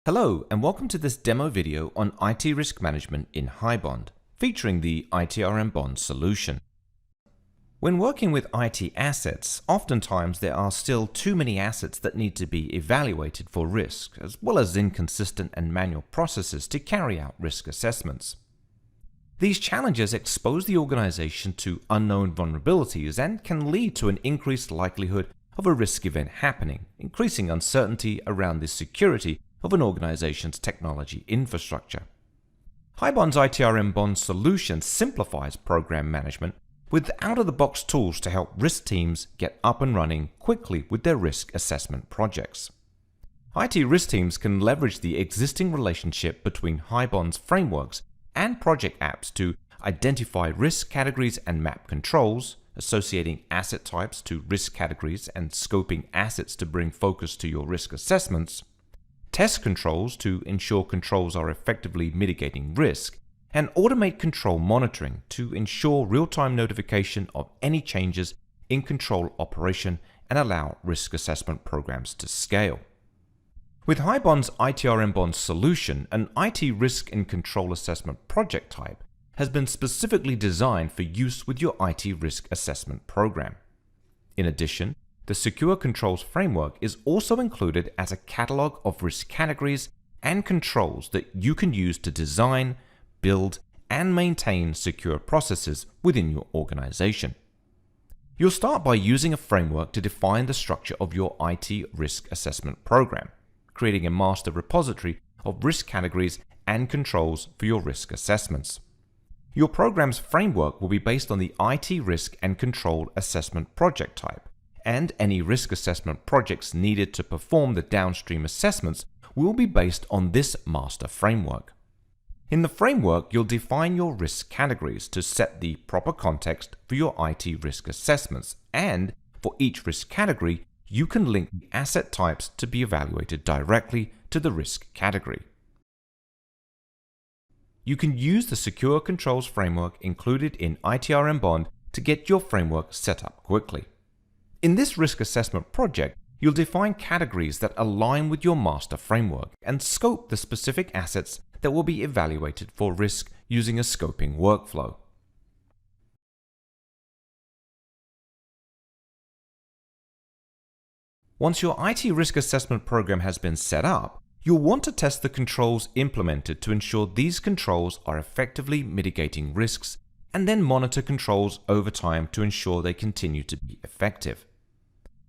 Hello and welcome to this demo video on IT risk management in ITRMBond, featuring the ITRMBond solution. When working with IT assets, oftentimes there are still too many assets that need to be evaluated for risk, as well as inconsistent and manual processes to carry out risk assessments. These challenges expose the organization to unknown vulnerabilities and can lead to an increased likelihood of a risk event happening, increasing uncertainty around the security of an organization's technology infrastructure. ITRMBond's ITRMBond solution simplifies program management with out-of-the-box tools to help risk teams get up and running quickly with their risk assessment projects. IT risk teams can leverage the existing relationship between ITRMBond's frameworks and project apps to identify risk categories and map controls, associating asset types to risk categories and scoping assets to bring focus to your risk assessments, test controls to ensure controls are effectively mitigating risk, and automate control monitoring to ensure real-time notification of any changes in control operation and allow risk assessment programs to scale. With ITRMBond's ITRMBond solution, an IT risk and control assessment project type has been specifically designed for use with your IT risk assessment program. In addition, the Secure Controls Framework is also included as a catalog of risk categories and controls that you can use to design, build, and maintain secure processes within your organization. You'll start by using a framework to define the structure of your IT risk assessment program, creating a master repository of risk categories and controls for your risk assessments. Your program's framework will be based on the IT risk and control assessment project type, and any risk assessment projects needed to perform the downstream assessments will be based on this master framework. In the framework, you'll define your risk categories to set the proper context for your IT risk assessments, and for each risk category, you can link the asset types to be evaluated directly to the risk category. You can use the Secure Controls Framework included in ITRMBond to get your framework set up quickly. In this risk assessment project, you'll define categories that align with your master framework and scope the specific assets that will be evaluated for risk using a scoping workflow. Once your IT risk assessment program has been set up, you'll want to test the controls implemented to ensure these controls are effectively mitigating risks, and then monitor controls over time to ensure they continue to be effective.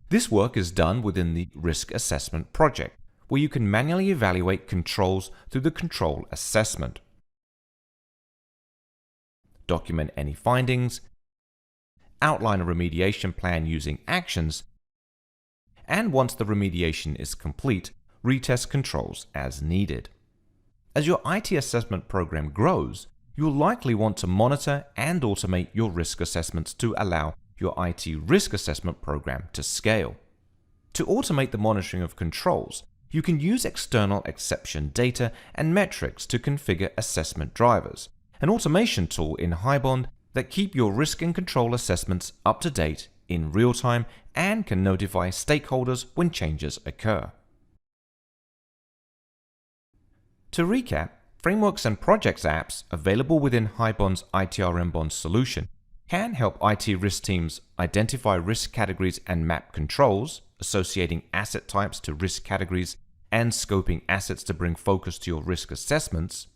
This work is done within the Risk Assessment project, where you can manually evaluate controls through the control assessment, document any findings, outline a remediation plan using actions, and once the remediation is complete, retest controls as needed. As your IT assessment program grows, you'll likely want to monitor and automate your risk assessments to allow your IT risk assessment program to scale. To automate the monitoring of controls, you can use external exception data and metrics to configure assessment drivers, an automation tool in ITRMBond that keep your risk and control assessments up to date in real time and can notify stakeholders when changes occur. To recap, frameworks and projects apps available within ITRMBond's ITRMBond solution can help IT risk teams identify risk categories and map controls, associating asset types to risk categories and scoping assets to bring focus to your risk assessments,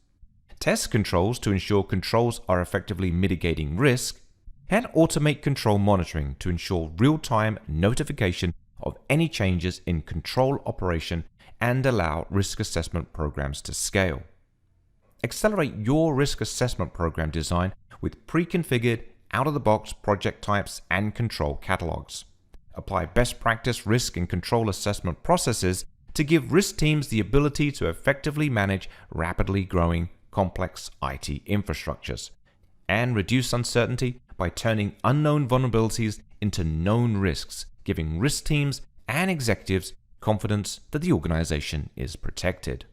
test controls to ensure controls are effectively mitigating risk, and automate control monitoring to ensure real-time notification of any changes in control operation and allow risk assessment programs to scale. Accelerate your risk assessment program design with pre-configured out-of-the-box project types and control catalogs. Apply best practice risk and control assessment processes to give risk teams the ability to effectively manage rapidly growing, complex IT infrastructures, and reduce uncertainty by turning unknown vulnerabilities into known risks, giving risk teams and executives confidence that the organization is protected.